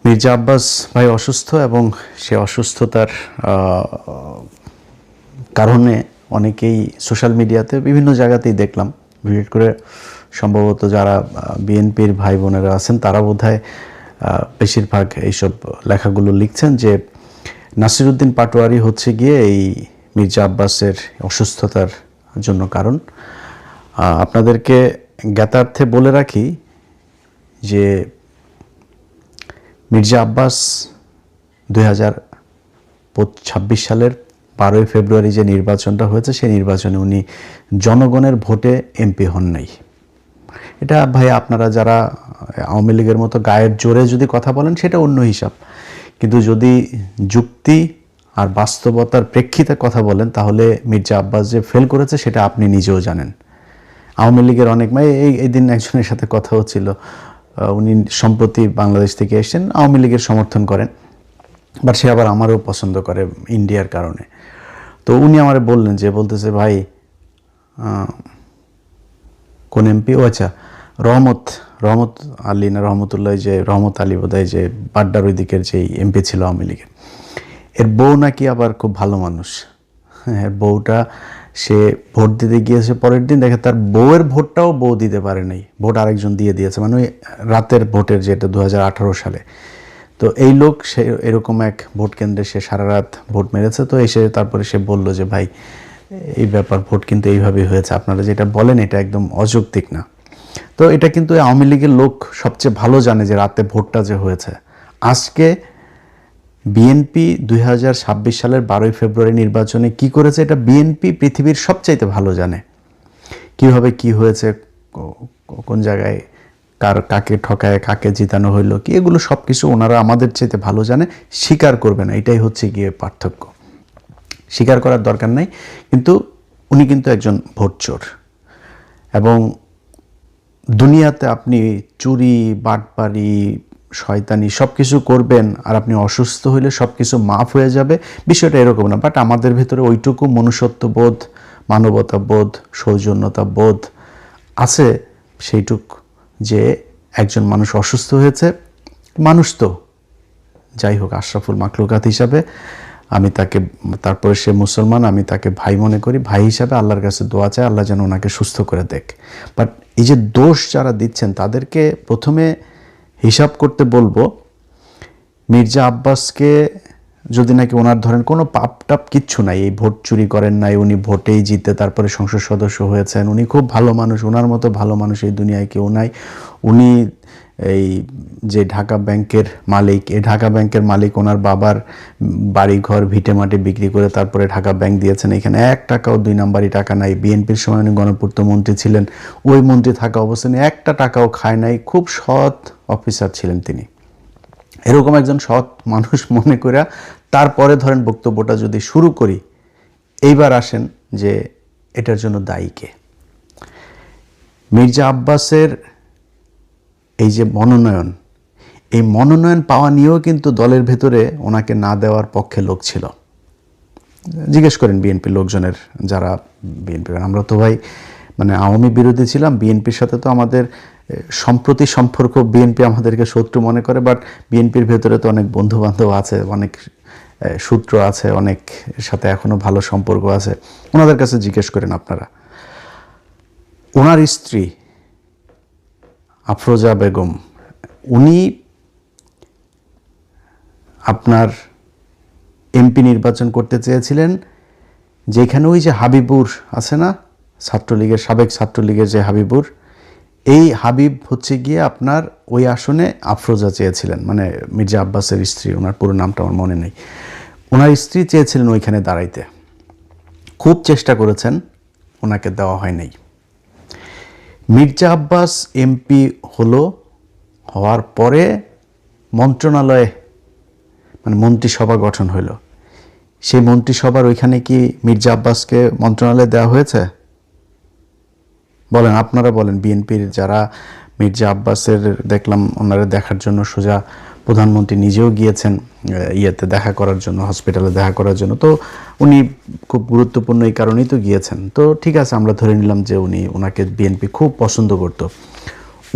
মির্জা আব্বাস ভাই অসুস্থ এবং সে অসুস্থতার কারণে অনেকেই সোশ্যাল মিডিয়াতে বিভিন্ন জায়গাতেই দেখলাম, ভিজিট করে সম্ভবত যারা বিএনপির ভাই বোনেরা আছেন তারা বোধহয় বেশিরভাগ এইসব লেখাগুলো লিখছেন যে নাসিরউদ্দিন পাটোয়ারি হচ্ছে গিয়ে এই মির্জা আব্বাসের অসুস্থতার জন্য কারণ। আপনাদেরকে জ্ঞাতার্থে বলে রাখি যে মির্জা আব্বাস 2026 সালের 12ই ফেব্রুয়ারি যে নির্বাচনটা হয়েছে সেই নির্বাচনে উনি জনগণের ভোটে এমপি হন নাই। এটা ভাই আপনারা যারা আওয়ামী লীগের মতো গায়ের জোরে যদি কথা বলেন সেটা অন্য হিসাব, কিন্তু যদি যুক্তি আর বাস্তবতার প্রেক্ষিতে কথা বলেন তাহলে মির্জা আব্বাস যে ফেল করেছে সেটা আপনি নিজেও জানেন। আওয়ামী লীগের অনেক এই দিন একজনের সাথে কথা হচ্ছিল, উনি সম্প্রতি বাংলাদেশ থেকে এসেছেন, আওয়ামী লীগের সমর্থন করেন, বাট সে আবার আমারও পছন্দ করে ইন্ডিয়ার কারণে। তো উনি আমারে বললেন যে বলতেছে ভাই কোন এমপি, ও আচ্ছা রহমত আলী না রহমতুল্লাহ, যে রহমত আলী বোধহয়, যে বাড্ডার ওই দিকের যে এমপি ছিল আওয়ামী লীগের, এর বউ নাকি আবার খুব ভালো মানুষ। হ্যাঁ, বউটা সে ভোট দিতে গিয়েছে, পরের দিন দেখে তার বউয়ের ভোটটাও বউ দিতে পারে নাই, ভোট আরেকজন দিয়ে দিয়েছে, মানে ওই রাতের ভোটের, যেটা 2018 সালে। তো এই লোক সে এরকম এক ভোট কেন্দ্রে সে সারা রাত ভোট মেরেছে। তো এসে তারপরে সে বলল যে ভাই এই ব্যাপার, ভোট কিন্তু এইভাবেই হয়েছে, আপনারা যেটা বলেন এটা একদম অযৌক্তিক না। তো এটা কিন্তু আওয়ামী লীগের লোক সবচেয়ে ভালো জানে যে রাতে ভোটটা যে হয়েছে। আজকে বিএনপি 2026 সালের 12ই ফেব্রুয়ারি নির্বাচনে কি করেছে এটা বিএনপি পৃথিবীর সবচাইতে ভালো জানে, কিভাবে কি হয়েছে, কোন জায়গায় কাকে ঠকায় কাকে জিতানো হইলো কি, এগুলো সব কিছু ওনারা আমাদের চাইতে ভালো জানে, স্বীকার করবে না, এটাই হচ্ছে গিয়ে পার্থক্য। স্বীকার করার দরকার নাই, কিন্তু উনি কিন্তু একজন ভোট চোর। এবং দুনিয়াতে আপনি চুরি বাটপারি শয়তানি সব কিছু করবেন আর আপনি অসুস্থ হইলে সব কিছু মাফ হয়ে যাবে, বিষয়টা এরকম না। বাট আমাদের ভেতরে ওইটুকু মনুষ্যত্ববোধ, মানবতাবোধ, সৌজন্যতাবোধ আছে সেইটুক যে একজন মানুষ অসুস্থ হয়েছে, মানুষ তো যাই হোক আশরাফুল মাখলুকাত হিসাবে আমি তাকে, তারপরে সে মুসলমান, আমি তাকে ভাই মনে করি, ভাই হিসাবে আল্লাহর কাছে দোয়া চাই আল্লাহ যেন ওনাকে সুস্থ করে দেখ। বাট এই যে দোষ যারা দিচ্ছেন তাদেরকে প্রথমে হিসাব করতে বলবো, মির্জা আব্বাসকে যদি নাকি ওনার ধরেন কোনো পাপ টাপ কিচ্ছু নাই, এই ভোট চুরি করেন নাই, উনি ভোটেই জিতে তারপরে সংসদ সদস্য হয়েছেন, উনি খুব ভালো মানুষ, ওনার মতো ভালো মানুষ এই দুনিয়ায় কেউ নাই। উনি এই যে ঢাকা ব্যাংকের মালিক, এই ঢাকা ব্যাংকের মালিক ওনার বাবার বাড়িঘর ভিটে মাটি বিক্রি করে তারপরে ঢাকা ব্যাংক দিয়েছেন, এখানে 1 টাকাও 2 নাম্বারই টাকা নাই। বিএনপির সময় উনি গণপূর্ত মন্ত্রী ছিলেন, ওই মন্ত্রী থাকা অবস্থানে 1টা টাকাও খায় নাই, খুব সৎ অফিসার ছিলেন তিনি। এরকম একজন সৎ মানুষ মনে করে তারপরে ধরেন বক্তব্যটা যদি শুরু করি, এইবার আসেন যে এটার জন্য দায়ী কে। মির্জা আব্বাসের এই যে মনোনয়ন, এই মনোনয়ন পাওয়া নিয়েও কিন্তু দলের ভেতরে ওনাকে না দেওয়ার পক্ষে লোক ছিল। জিজ্ঞেস করেন বিএনপির লোকজনের, যারা বিএনপি, আমরা তো ভাই মানে আওয়ামী বিরোধী ছিলাম, বিএনপির সাথে তো আমাদের সম্প্রতি সম্পর্ক, বিএনপি আমাদেরকে শত্রু মনে করে, বাট বিএনপির ভেতরে তো অনেক বন্ধু বান্ধব আছে, অনেক সূত্র আছে, অনেক সাথে এখনো ভালো সম্পর্ক আছে, ওনাদের কাছে জিজ্ঞেস করেন আপনারা। ওনার স্ত্রী আফরোজা বেগম, উনি আপনার এমপি নির্বাচন করতে চেয়েছিলেন, যেখানে ওই যে হাবিবুর আছে না, ছাত্রলীগের সাবেক ছাত্রলীগের যে হাবিবুর, এই হাবিব হচ্ছে গিয়ে আপনার ওই আসনে আফরোজা চেয়েছিলেন, মানে মির্জা আব্বাসের স্ত্রী, ওনার পুরো নামটা আমার মনে নেই, ওনার স্ত্রী চেয়েছিলেন ওইখানে দাঁড়াইতে, খুব চেষ্টা করেছেন, ওনাকে দেওয়া হয় নাই। মির্জা আব্বাস এমপি হওয়ার পরে মন্ত্রণালয়ে মানে মন্ত্রিসভা গঠন হইল, সেই মন্ত্রিসভার ওইখানে কি মির্জা আব্বাসকে মন্ত্রণালয়ে দেওয়া হয়েছে? বলেন, আপনারা বলেন। বিএনপির যারা মির্জা আব্বাসের দেখলাম ওনারা দেখার জন্য সোজা প্রধানমন্ত্রী নিজেও গিয়েছেন ইয়েতে দেখা করার জন্য, হসপিটালে দেখা করার জন্য, তো উনি খুব গুরুত্বপূর্ণ এই কারণেই তো গিয়েছেন। তো ঠিক আছে, আমরা ধরে নিলাম যে ওনাকে বিএনপি খুব পছন্দ করত,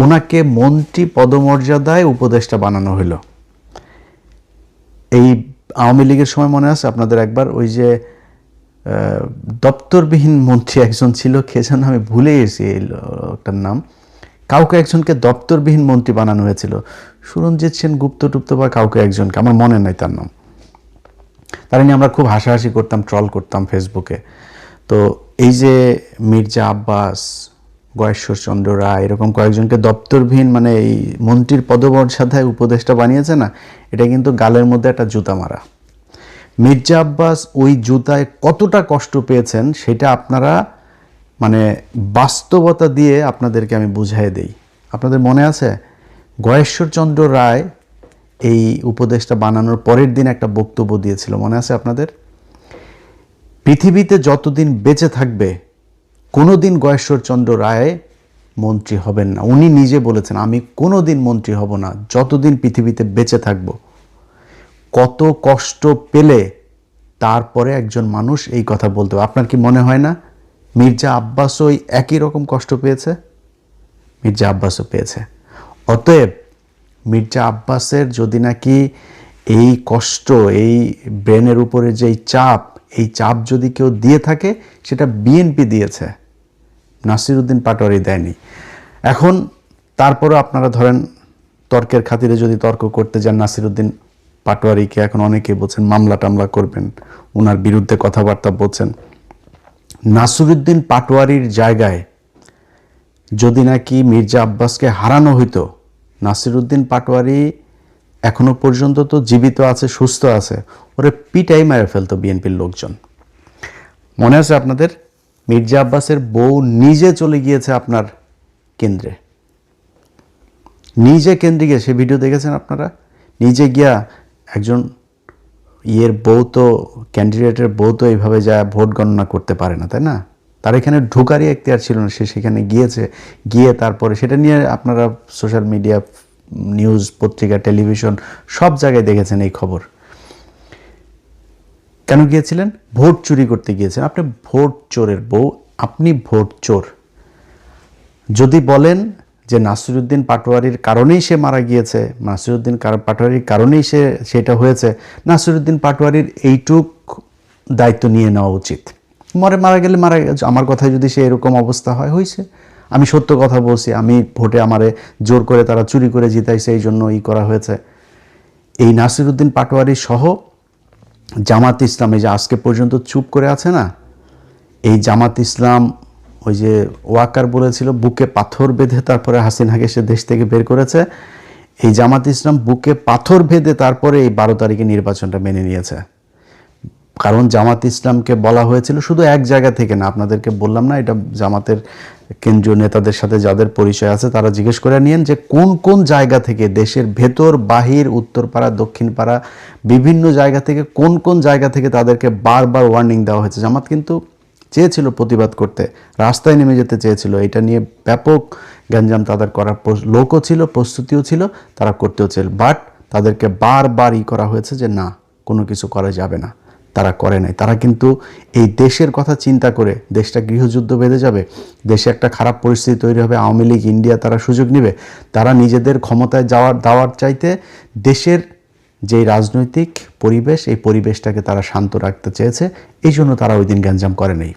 ওনাকে মন্ত্রী পদমর্যাদায় উপদেষ্টা বানানো হলো। এই আওয়ামী লীগের সময় মনে আছে আপনাদের একবার ওই যে দপ্তরবিহীন মন্ত্রী একজন ছিল, কে যেন আমি ভুলে গেছি এই লোকটার নাম, কাউকে একজনকে দপ্তরবিহীন মন্ত্রী বানানো হয়েছিল, সুরঞ্জিত সেন গুপ্ত টুপ্ত বা কাউকে একজনকে, আমার মনে নাই তার নাম। তার নিয়ে আমরা খুব হাসাহাসি করতাম, ট্রল করতাম ফেসবুকে। তো এই যে মির্জা আব্বাস, গয়েশ্বরচন্দ্র রায়, এরকম কয়েকজনকে দপ্তরবিহীন মানে এই মন্ত্রীর পদমর্যাদায় উপদেষ্টা বানিয়েছে না, এটা কিন্তু গালের মধ্যে একটা জুতা মারা। মির্জা আব্বাস ওই জুতায় কতটা কষ্ট পেয়েছেন সেটা আপনারা মানে বাস্তবতা দিয়ে আপনাদেরকে আমি বুঝাই দেই। আপনাদের মনে আছে গয়েশ্বরচন্দ্র রায় এই উপদেশটা বানানোর পরের দিন একটা বক্তব্য দিয়েছিল, মনে আছে আপনাদের? পৃথিবীতে যতদিন বেঁচে থাকবে কোনোদিন গয়েশ্বরচন্দ্র রায় মন্ত্রী হবেন না। উনি নিজে বলেছেন, আমি কোনোদিন মন্ত্রী হব না যতদিন পৃথিবীতে বেঁচে থাকব। কত কষ্ট পেলে তারপরে একজন মানুষ এই কথা বলতে। আপনার কি মনে হয় না মির্জা আব্বাসও ওই একই রকম কষ্ট পেয়েছে? মির্জা আব্বাসও পেয়েছে। অতএব মির্জা আব্বাসের যদি নাকি এই কষ্ট, এই ব্রেনের উপরে যে চাপ, এই চাপ যদি কেউ দিয়ে থাকে সেটা বিএনপি দিয়েছে, নাসিরউদ্দিন পাটোয়ারি দেয়নি। এখন তারপরও আপনারা ধরেন তর্কের খাতিরে যদি তর্ক করতে যান, নাসিরউদ্দিন পাটোয়ারিকে এখন অনেকেই বলছেন মামলা টামলা করবেন, ওনার বিরুদ্ধে কথাবার্তা বলছেন। নাসিরউদ্দিন পাটোয়ারির জায়গায় যদি নাকি মির্জা আব্বাসকে হারানো হইতো, নাসিরউদ্দিন পাটোয়ারি এখনো পর্যন্ত তো জীবিত আছে, সুস্থ আছে, ওরে পিটাই মেরে ফেলতো বিএনপির লোকজন। মনে আছে আপনাদের? মির্জা আব্বাসের বউ নিজে চলে গিয়েছে আপনার কেন্দ্রে, নিজে কেন্দ্রে গিয়ে, সে ভিডিও দেখেছেন আপনারা? নিজে গিয়া একজন ইয়ের বউ তো, ক্যান্ডিডেটের বউ তো এইভাবে যায় ভোট গণনা করতে পারে না, তাই না? তার এখানে ঢোকারই এখতিয়ার ছিল না, সে সেখানে গিয়েছে, গিয়ে তারপরে সেটা নিয়ে আপনারা সোশ্যাল মিডিয়া, নিউজ, পত্রিকা, টেলিভিশন সব জায়গায় দেখেছেন এই খবর। কেন গিয়েছিলেন? ভোট চুরি করতে গিয়েছেন। আপনি ভোট চোরের বউ, আপনি ভোট চোর। যদি বলেন যে নাসিরউদ্দিন পাটোয়ারির কারণেই সে মারা গিয়েছে, নাসিরউদ্দিন পাটোয়ারির কারণেই সেটা হয়েছে, নাসিরউদ্দিন পাটোয়ারির এইটুক দায়িত্ব নিয়ে নেওয়া উচিত। মারা গেলে মারা গেছে, আমার কথায় যদি সে এরকম অবস্থা হয়েছে, আমি সত্য কথা বলছি, আমি ভোটে আমারে জোর করে তারা চুরি করে জিতাইছে, এই জন্য করা হয়েছে। এই নাসিরউদ্দিন পাটোয়ারি সহ জামাত ইসলাম এই যে আজকে পর্যন্ত চুপ করে আছে না, এই জামাত ইসলাম ওই যে ওয়াকার বলেছিল বুকে পাথর বেঁধে তারপরে হাসিনাকে সে দেশ থেকে বের করেছে, এই জামাত ইসলাম বুকে পাথর বেঁধে তারপরে এই 12 তারিখে নির্বাচনটা মেনে নিয়েছে। কারণ জামাত ইসলামকে বলা হয়েছিল শুধু এক জায়গা থেকে না, আপনাদেরকে বললাম না, এটা জামাতের কেন্দ্রীয় নেতাদের সাথে যাদের পরিচয় আছে তারা জিজ্ঞেস করে নিয়েন যে কোন কোন জায়গা থেকে, দেশের ভেতর বাহির, উত্তরপাড়া দক্ষিণপাড়া বিভিন্ন জায়গা থেকে, কোন কোন জায়গা থেকে তাদেরকে বারবার ওয়ার্নিং দেওয়া হয়েছে। জামাত কিন্তু চেয়েছিল প্রতিবাদ করতে, রাস্তায় নেমে যেতে চেয়েছিল, এটা নিয়ে ব্যাপক গ্যাঞ্জাম তাদের করার লোকও ছিল, প্রস্তুতিও ছিল, তারা করতেও ছিল, বাট তাদেরকে বারবার করা হয়েছে যে না, কোনো কিছু করা যাবে না। তারা করে নাই। তারা কিন্তু এই দেশের কথা চিন্তা করে, দেশটা গৃহযুদ্ধ বেঁধে যাবে, দেশে একটা খারাপ পরিস্থিতি তৈরি হবে, আওয়ামী লীগ, ইন্ডিয়া তারা সুযোগ নেবে, তারা নিজেদের ক্ষমতায় দাওয়ার চাইতে দেশের যেই রাজনৈতিক পরিবেশ, এই পরিবেশটাকে তারা শান্ত রাখতে চেয়েছে, এই জন্য তারা ওই দিন গ্যাঞ্জাম করে নেই।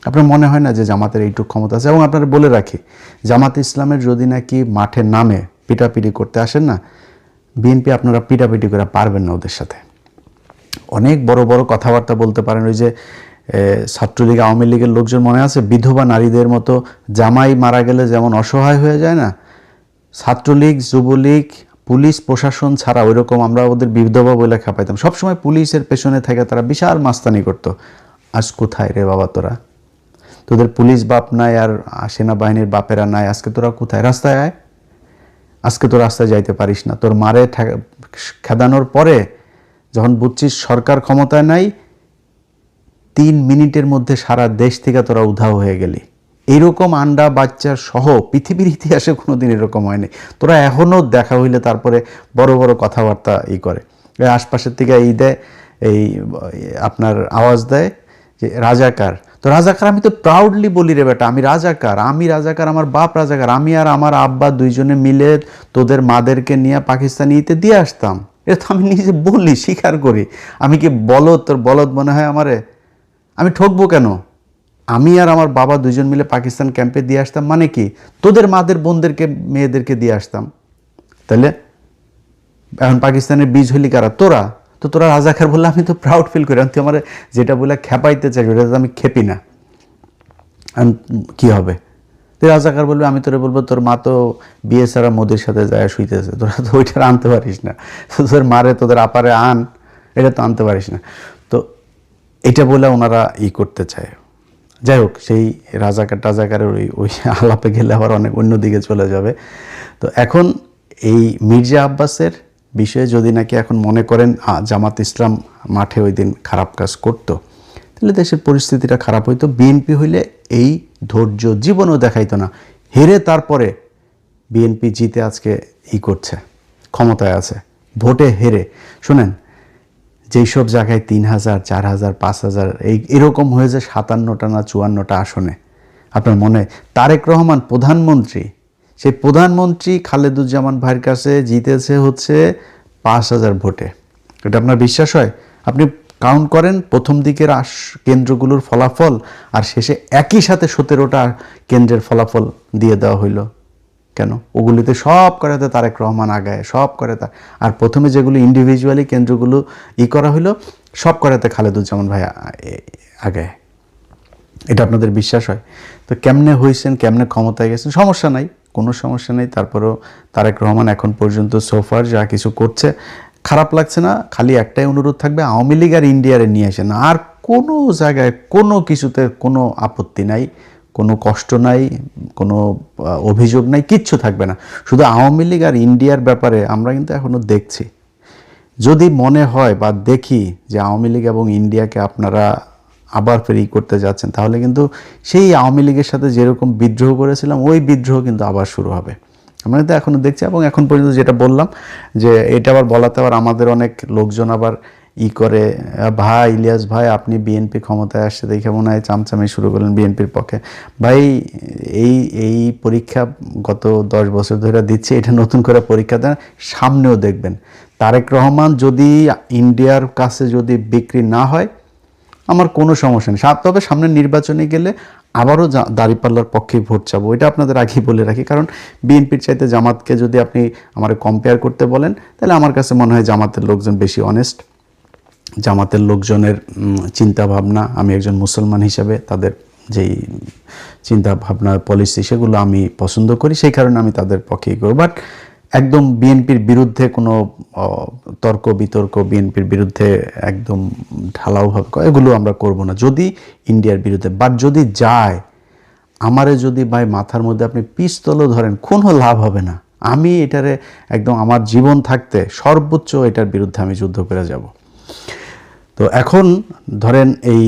আপনার মনে হয় না যে জামাতের এইটুকু ক্ষমতা আছে? এবং আপনারা বলে রাখি, জামাত ইসলামের যদি নাকি মাঠে নামে পিটাপিটি করতে আসেন না, বিএনপি আপনারা পিটাপিটি করে পারবেন না ওদের সাথে। অনেক বড় বড় কথাবার্তা বলতে পারেন। ওই যে ছাত্রলীগ, আওয়ামী লীগের লোকজন মনে আছে, বিধবা নারীদের মতো জামাই মারা গেলে যেমন অসহায় হয়ে যায় না, ছাত্রলীগ, যুবলীগ, পুলিশ প্রশাসন ছাড়া ওইরকম আমরা ওদের বিধবা বলে খেপাইতাম, সবসময় পুলিশের পেছনে থেকে তারা বিশাল মাস্তানি করতো। আজ কোথায় রে বাবা তোরা? তোদের পুলিশ বাপ নাই আর সেনাবাহিনীর বাপেরা নাই, আজকে তোরা কোথায়? রাস্তায় আয়, আজকে তো রাস্তায় যাইতে পারিস না। তোর মারে খেদানোর পরে যখন বুঝছিস সরকার ক্ষমতায় নাই, 3 মিনিটের মধ্যে সারা দেশ থেকে তোরা উধাও হয়ে গেলি। এইরকম আন্ডা বাচ্চা সহ পৃথিবীর ইতিহাসে কোনোদিন এরকম হয়নি। তোরা এখনও দেখা হইলে তারপরে বড় বড় কথাবার্তা করে, আশপাশের থেকে দেয়, এই আপনার আওয়াজ দেয় যে রাজাকার। তো রাজাকার আমি তো প্রাউডলি বলি রে বেটা, আমি রাজাকার, আমার বাপ রাজাকার, আমি আর আমার আব্বা দুইজনে মিলে তোদের মাদেরকে নিয়ে পাকিস্তানিতে দিয়ে আসতাম। এটা তো আমি নিজে বলি, স্বীকার করি। আমি কি বলদ, তোর বলদ মনে হয় আমারে? আমি ঠকবো কেন? আমি আর আমার বাবা দুজন মিলে পাকিস্তান ক্যাম্পে দিয়ে আসতাম, মানে কি তোদের মাদের বোনদেরকে মেয়েদেরকে দিয়ে আসতাম। তাহলে এখন পাকিস্তানের বীজ হইলি কারা? তোরা। তো তোরা রাজাকার বললে আমি তো প্রাউড ফিল করি। তুই আমার যেটা বলে খেপাইতে চাই ওটা তো আমি খেপি না। কি হবে? তুই রাজাকার বলবি, আমি তোরে বলবো তোর মা তো বিয়ে ছাড়া মোদির সাথে যায় শুইতেছে, তোরা তো ওইটা আনতে পারিস না। তোদের মারে তোদের আপারে আন, এটা তো আনতে পারিস না। তো এটা বলে ওনারা করতে চায়। যাই হোক, সেই রাজাকারের ওই আলাপে গেলে আবার অনেক অন্যদিকে চলে যাবে। তো এখন এই মির্জা আব্বাসের বিষয়ে যদি নাকি এখন মনে করেন জামাত ইসলাম মাঠে ওই দিন খারাপ কাজ করতো, তাহলে দেশের পরিস্থিতিটা খারাপ হইতো। বিএনপি হইলে এই ধৈর্য জীবনও দেখাইতো না। হেরে তারপরে বিএনপি জিতে আজকে করছে, ক্ষমতায় আছে, ভোটে হেরে। শোনেন, যেই সব জায়গায় 3000, 4000, 5000 এরকম হয়ে যায় 57টা না 54টা আসনে। আপনার মনে, তারেক রহমান প্রধানমন্ত্রী, সেই প্রধানমন্ত্রী খালেদুজ্জামান ভাইয়ের কাছে জিতেছে হচ্ছে 5000 ভোটে। এটা আপনার বিশ্বাস হয়? আপনি কাউন্ট করেন প্রথম দিকের কেন্দ্রগুলোর ফলাফল আর শেষে একই সাথে 17টা কেন্দ্রের ফলাফল দিয়ে দেওয়া হইল কেন? ওগুলিতে সব করাতে তারেক রহমান আগায়, সব করাতে। আর প্রথমে যেগুলো ইন্ডিভিজুয়ালি কেন্দ্রগুলো করা হইলো, সব করাতে খালেদুজ্জামান ভাই আগায়। এটা আপনাদের বিশ্বাস হয়? তো কেমনে হয়েছেন, কেমনে ক্ষমতায় গেছেন, সমস্যা নাই, কোনো সমস্যা নেই। তারপরেও তারেক রহমান এখন পর্যন্ত সোফার যা কিছু করছে খারাপ লাগছে না। খালি একটাই অনুরোধ থাকবে, আওয়ামী লীগ আর ইন্ডিয়ারে নিয়ে আসেন। আর কোনো জায়গায় কোনো কিছুতে কোনো আপত্তি নাই, কোনো কষ্ট নাই, কোনো অভিযোগ নাই, কিচ্ছু থাকবে না। শুধু আওয়ামী লীগ আর ইন্ডিয়ার ব্যাপারে আমরা কিন্তু এখনও দেখছি। যদি মনে হয় বা দেখি যে আওয়ামী লীগ এবং ইন্ডিয়াকে আপনারা আবার ফেরি করতে যাচ্ছেন, তাহলে কিন্তু সেই আওয়ামী লীগের সাথে যেরকম বিদ্রোহ করেছিলাম ওই বিদ্রোহ কিন্তু আবার শুরু হবে। আমরা তো এখনও দেখছি। এবং এখন পর্যন্ত যেটা বললাম যে এটা আবার বলাতে আবার আমাদের অনেক লোকজন আবার করে, ভাই ইলিয়াস ভাই আপনি বিএনপি ক্ষমতায় আসছে দেখে মনে হয় চামচামি শুরু করলেন বিএনপির পক্ষে। ভাই এই পরীক্ষা গত 10 বছর ধরে দিচ্ছে, এটা নতুন করে পরীক্ষা দেন, সামনেও দেখবেন। তারেক রহমান যদি ইন্ডিয়ার কাছে যদি বিক্রি না হয় আমার কোনো সমস্যা নেই। তবে সামনে নির্বাচনে গেলে আবারও দাঁড়িপাল্লার পক্ষেই ভোট চাবো, এটা আপনাদের আগেই বলে রাখি। কারণ বিএনপির চাইতে জামাতকে যদি আপনি আমার কম্পেয়ার করতে বলেন, তাহলে আমার কাছে মনে হয় জামাতের লোকজন বেশি অনেস্ট। জামাতের লোকজনের চিন্তা ভাবনা, আমি একজন মুসলমান হিসাবে তাদের যেই চিন্তা ভাবনা পলিসি সেগুলো আমি পছন্দ করি, সেই কারণে আমি তাদের পক্ষেই করব। বাট একদম বিএনপির বিরুদ্ধে কোনো তর্ক বিতর্ক, বিএনপির বিরুদ্ধে একদম ঢালাওভাবে এগুলো আমরা করব না যদি ইন্ডিয়ার বিরুদ্ধে। বাট যদি যায়, আমারে যদি ভাই মাথার মধ্যে আপনি পিস্তলও ধরেন, কোনো লাভ হবে না। আমি এটারে একদম আমার জীবন থাকতে সর্বোচ্চ এটার বিরুদ্ধে আমি যুদ্ধ করে যাব। তো এখন ধরেন এই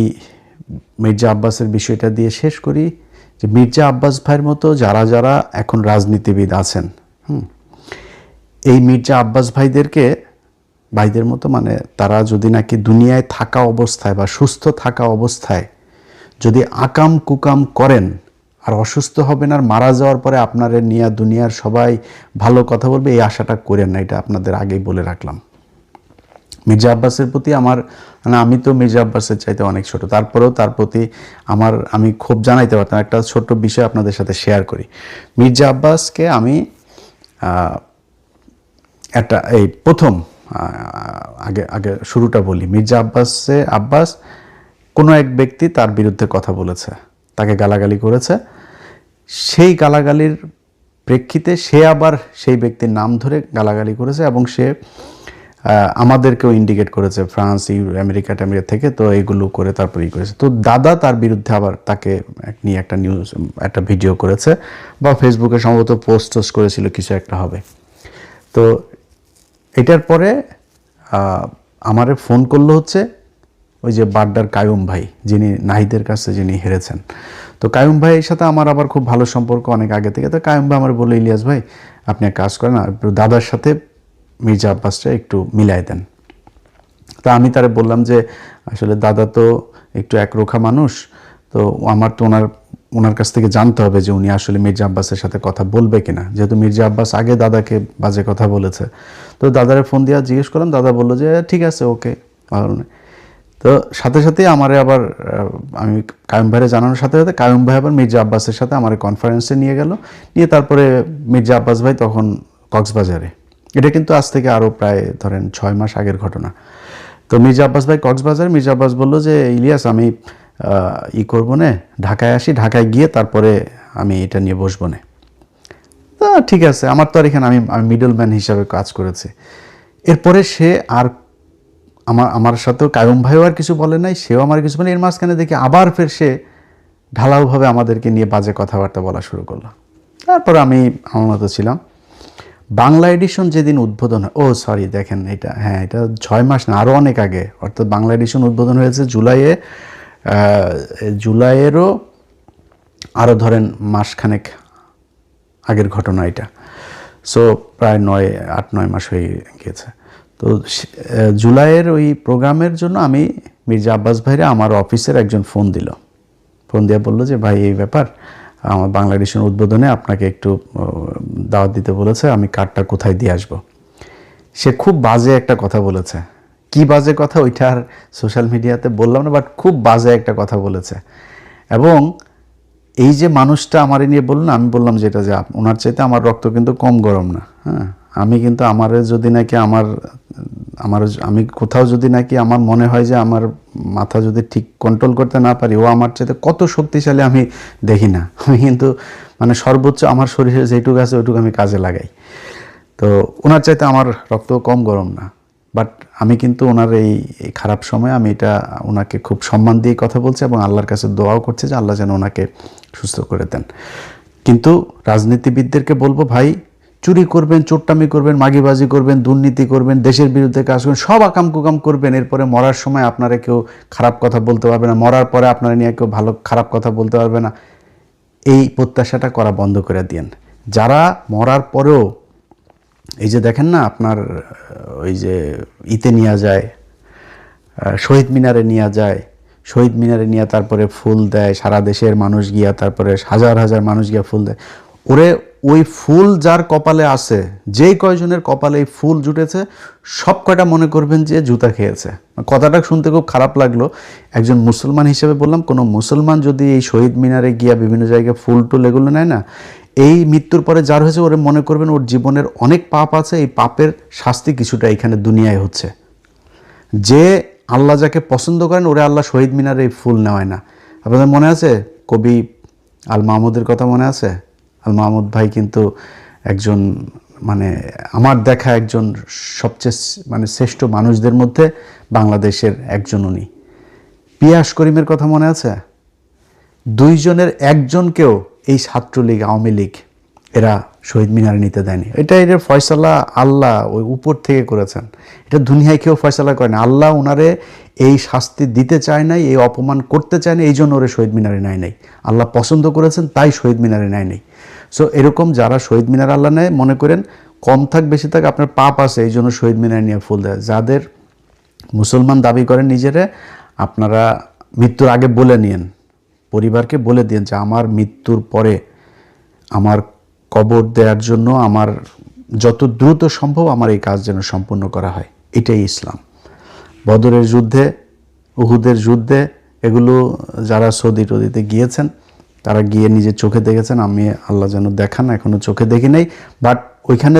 মির্জা আব্বাসের বিষয়টা দিয়ে শেষ করি, যে মির্জা আব্বাস ভাইয়ের মতো যারা যারা এখন রাজনীতিবিদ আছেন, এই মির্জা আব্বাস ভাইদের মতো মানে তারা যদি নাকি দুনিয়ায় থাকা অবস্থায় বা সুস্থ থাকা অবস্থায় যদি আকাম কুকাম করেন আর অসুস্থ হবেন আর মারা যাওয়ার পরে আপনারে নিয়ে দুনিয়ার সবাই ভালো কথা বলবে, এই আশাটা করেন না। এটা আপনাদের আগেই বলে রাখলাম। মির্জা আব্বাসের প্রতি আমার মানে আমি তো মির্জা আব্বাসের চাইতে অনেক ছোট, তারপরেও তার প্রতি আমি ক্ষোভ জানাইতে পারতাম। একটা ছোট্ট বিষয় আপনাদের সাথে শেয়ার করি। মির্জা আব্বাসকে আমি একটা প্রথম আগে শুরুটা বলি। মির্জা আব্বাস কোনো এক ব্যক্তি তার বিরুদ্ধে কথা বলেছে, তাকে গালাগালি করেছে। সেই গালাগালির প্রেক্ষিতে সে আবার সেই ব্যক্তির নাম ধরে গালাগালি করেছে এবং সে আমাদেরকেও ইন্ডিকেট করেছে ফ্রান্স, আমেরিকা থেকে। তো এইগুলো করে তারপরেই করেছে। তো দাদা তার বিরুদ্ধে আবার তাকে নিয়ে একটা ভিডিও করেছে বা ফেসবুকে সম্ভবত পোস্ট করেছিল, কিছু একটা হবে। তো এটার পরে আমারে ফোন করলো হচ্ছে ওই যে বাড্ডার কায়ুম ভাই, যিনি নাহিদের কাছে যিনি হেরেছেন। তো কায়ুম ভাইয়ের সাথে আমার আবার খুব ভালো সম্পর্ক অনেক আগে থেকে। তো কায়ুম ভাই আমার বললো, ইলিয়াস ভাই আপনি এক কাজ করেন, দাদার সাথে মির্জা আব্বাসটা একটু মিলাই দেন। তা আমি তারে বললাম যে আসলে দাদা তো একটু একরোখা মানুষ, তো আমার তো ওনার ওনার কাছ থেকে জানতে হবে যে উনি আসলে মির্জা আব্বাসের সাথে কথা বলবে কিনা, যেহেতু মির্জা আব্বাস আগে দাদাকে বাজে কথা বলেছে। তো দাদারে ফোন দিয়ে জিজ্ঞেস করলাম, দাদা বললো যে ঠিক আছে, ওকে, ভালো নেই। তো সাথে সাথেই আমারে আবার আমি কায়ুম ভাইয়ের জানানোর সাথে সাথে কায়ুম ভাই আবার মির্জা আব্বাসের সাথে আমার কনফারেন্সে নিয়ে গেল, নিয়ে তারপরে মির্জা আব্বাস ভাই তখন কক্সবাজারে, এটা কিন্তু আজ থেকে আরও প্রায় ধরেন 6 মাস আগের ঘটনা। তো মির্জা আব্বাস ভাই কক্সবাজার, মির্জা আব্বাস বললো যে ইলিয়াস আমি করবো না, ঢাকায় আসি, ঢাকায় গিয়ে তারপরে আমি এটা নিয়ে বসবো না। তা ঠিক আছে, আমার তো আর এখানে আমি মিডল ম্যান হিসাবে কাজ করেছি। এরপরে সে আর আমার সাথেও কায়ুম ভাইও আর কিছু বলে নাই, সেও আমার কিছু বলে। এর মাঝখানে দেখি আবার ফের সে ঢালাওভাবে আমাদেরকে নিয়ে বাজে কথাবার্তা বলা শুরু করলো। তারপর আমি আমার মতো ছিলাম। বাংলা এডিশন যেদিন উদ্বোধন হয়, সরি দেখেন এটা, হ্যাঁ এটা 6 মাস না, আরও অনেক আগে, অর্থাৎ বাংলা এডিশন উদ্বোধন হয়েছে জুলাইয়েরও আরও ধরেন মাসখানেক আগের ঘটনা এটা। সো প্রায় 8-9 মাস হয়ে গিয়েছে। তো জুলাইয়ের ওই প্রোগ্রামের জন্য আমি মির্জা আব্বাস ভাইরে আমার অফিসের একজন ফোন দিয়ে বললো যে ভাই এই ব্যাপার, আমার বাংলা এডিশন উদ্বোধনে আপনাকে একটু দাওয়াত দিতে বলেছে, আমি কার্ডটা কোথায় দিয়ে আসবো। সে খুব বাজে একটা কথা বলেছে, কি বাজে কথা ওইটা আর সোশ্যাল মিডিয়াতে বললাম না, বাট খুব বাজে একটা কথা বলেছে। এবং এই যে মানুষটা আমারে নিয়ে বলল না, আমি বললাম যেটা যে ওনার চাইতে আমার রক্ত কিন্তু কম গরম না। হ্যাঁ, আমি কিন্তু যদি নাকি আমি কোথাও যদি নাকি আমার মনে হয় যে আমার মাথা যদি ঠিক কন্ট্রোল করতে না পারি, ও আমার চাইতে কত শক্তিশালী আমি দেখি না। আমি কিন্তু মানে সর্বোচ্চ আমার শরীরে যেটুকু আছে ওইটুকু আমি কাজে লাগাই। তো ওনার চাইতে আমার রক্ত কম গরম না, বাট আমি কিন্তু ওনার এই খারাপ সময় আমি এটা ওনাকে খুব সম্মান দিয়ে কথা বলছি এবং আল্লাহর কাছে দোয়াও করছি যে আল্লাহ যেন ওনাকে সুস্থ করে দেন। কিন্তু রাজনীতিবিদদেরকে বলবো, ভাই চুরি করবেন, চোট্টামি করবেন, মাগিবাজি করবেন, দুর্নীতি করবেন, দেশের বিরুদ্ধে কাজ করবেন, সব আকাম কুকাম করবেন, এরপরে মরার সময় আপনারা কেউ খারাপ কথা বলতে পারবে না, মরার পরে আপনারা নিয়ে কেউ খারাপ কথা বলতে পারবে না। এই প্রত্যাশাটা করা বন্ধ করে দিয়েন। যারা মরার পরেও এই যে দেখেন না আপনার ওই যে নিয়ে যায়, শহীদ মিনারে নিয়ে যায়, শহীদ মিনারে নিয়ে তারপরে ফুল দেয়, সারা দেশের মানুষ গিয়া, তারপরে হাজার হাজার মানুষ গিয়া ফুল দেয়। ওই ফুল যার কপালে আছে, যেই কয়জনের কপালে এই ফুল জুটেছে, সব কয়টা মনে করবেন যে জুতা খেয়েছে। কথাটা শুনতে খুব খারাপ লাগলো, একজন মুসলমান হিসেবে বললাম, কোনো মুসলমান যদি এই শহীদ মিনারে গিয়া বিভিন্ন জায়গায় ফুল টুল এগুলো নেয় না, এই মৃত্যুর পরে যার হয়েছে ওরে মনে করবেন ওর জীবনের অনেক পাপ আছে, এই পাপের শাস্তি কিছুটা এখানে দুনিয়ায় হচ্ছে। যে আল্লাহ যাকে পছন্দ করেন ওরে আল্লাহ শহীদ মিনারে এই ফুল নেওয়ায় না। আপনাদের মনে আছে কবি আল মাহমুদের কথা মনে আছে? আল মাহমুদ ভাই কিন্তু একজন মানে আমার দেখা একজন সবচেয়ে মানে শ্রেষ্ঠ মানুষদের মধ্যে বাংলাদেশের একজন উনি। পিয়াস করিমের কথা মনে আছে? 2 জনের একজনকেও এই ছাত্রলীগ, আওয়ামী লীগ এরা শহীদ মিনারে নিতে দেয়নি। এর ফয়সালা আল্লাহ ওই উপর থেকে করেছেন, এটা দুনিয়ায় কেউ ফয়সালা করে না। আল্লাহ ওনারে এই শাস্তি দিতে চায় নাই, এই অপমান করতে চায় না, এই জন্য ওরে শহীদ মিনারে নেয় নাই। আল্লাহ পছন্দ করেছেন তাই শহীদ মিনারে নেয় নাই। সো এরকম যারা শহীদ মিনার আল্লাহ নেয়, মনে করেন কম থাক বেশি থাক আপনার পাপ আছে, এই জন্য শহীদ মিনারে নিয়ে ফুল দেয়। যাদের মুসলমান দাবি করেন নিজেরা, আপনারা মৃত্যুর আগে বলে নিন, পরিবারকে বলে দিন যে আমার মৃত্যুর পরে আমার কবর দেওয়ার জন্য আমার যত দ্রুত সম্ভব আমার এই কাজ যেন সম্পূর্ণ করা হয়। এটাই ইসলাম। বদরের যুদ্ধে, উহুদের যুদ্ধে, এগুলো যারা সৌদি টদিতে গিয়েছেন তারা গিয়ে নিজের চোখে দেখেছেন। আমি আল্লাহ যেন দেখান, এখনো চোখে দেখি নাই, বাট ওইখানে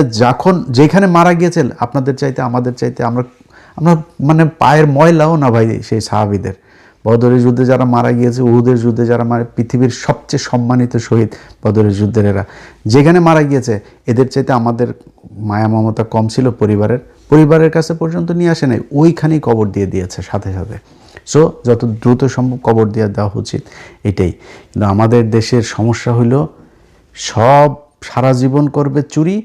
যেখানে মারা গিয়েছেন আপনাদের চাইতে আমাদের চাইতে আমরা মানে পায়ের ময়লাও না ভাই সেই সাহাবীদের। বদরের যুদ্ধে যারা মারা গিয়েছে, উহুদের যুদ্ধে যারা পৃথিবীর সবচেয়ে সম্মানিত শহীদ বদরের যুদ্ধের এরা, যেখানে মারা গিয়েছে এদের চাইতে আমাদের মায়া মমতা কম ছিল পরিবারের কাছে পর্যন্ত নিয়ে আসে নাই, ওইখানেই কবর দিয়ে দিয়েছে সাথে সাথে। সো যত দ্রুত সম্ভব কবর দিয়ে দেওয়া উচিত, এটাই। কিন্তু আমাদের দেশের সমস্যা হইল সব সারা জীবন করবে চুরি,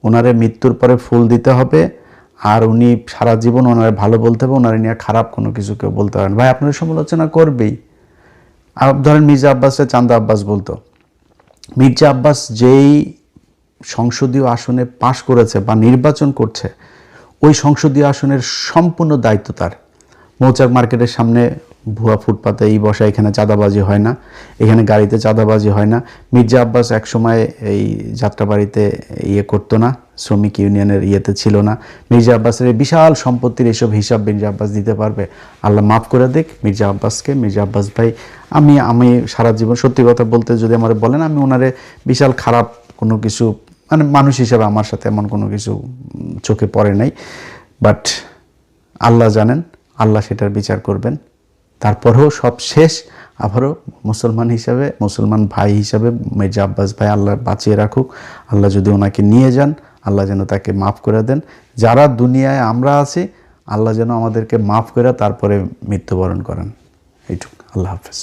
ওনারে মৃত্যুর পরে ফুল দিতে হবে, আর উনি সারা জীবন ওনারে ভালো বলতে হবে, ওনারে নিয়ে খারাপ কোনো কিছু কেউ বলতে পারেন। ভাই আপনার সমালোচনা করবেই। ধরেন মির্জা আব্বাসে চান্দা আব্বাস বলতো, মির্জা আব্বাস যেই সংসদীয় আসনে পাশ করেছে বা নির্বাচন করছে, ওই সংসদীয় আসনের সম্পূর্ণ দায়িত্ব তার। মৌচাক মার্কেটের সামনে ভুয়া ফুটপাতে এই বসা, এখানে চাঁদাবাজি হয় না, এখানে গাড়িতে চাঁদাবাজি হয় না। মির্জা আব্বাস একসময় এই যাত্রাবাড়িতে ইয়ে করতো না, শ্রমিক ইউনিয়নের ইয়েতে ছিল না। মির্জা আব্বাসের এই বিশাল সম্পত্তির এসব হিসাব মির্জা আব্বাস দিতে পারবে। আল্লাহ মাফ করে দিক মির্জা আব্বাসকে। মির্জা আব্বাস ভাই, আমি সারা জীবন সত্যি কথা বলতে যদি আমার বলেন, আমি ওনারে বিশাল খারাপ কোনো কিছু, মানে মানুষ হিসাবে আমার সাথে এমন কোনো কিছু চোখে পড়ে নাই। বাট আল্লাহ জানেন, আল্লাহ সেটার বিচার করবেন। তারপরেও সব শেষ আবারও মুসলমান হিসাবে, মুসলমান ভাই হিসাবে মির্জা আব্বাস ভাই আল্লাহ বাঁচিয়ে রাখুক। আল্লাহ যদি ওনাকে নিয়ে যান, আল্লাহ যেন তাকে মাফ করে দেন। যারা দুনিয়ায় আমরা আছি, আল্লাহ যেন আমাদেরকে মাফ করে তারপরে মৃত্যুবরণ করেন। এইটুকু। আল্লাহ হাফেজ।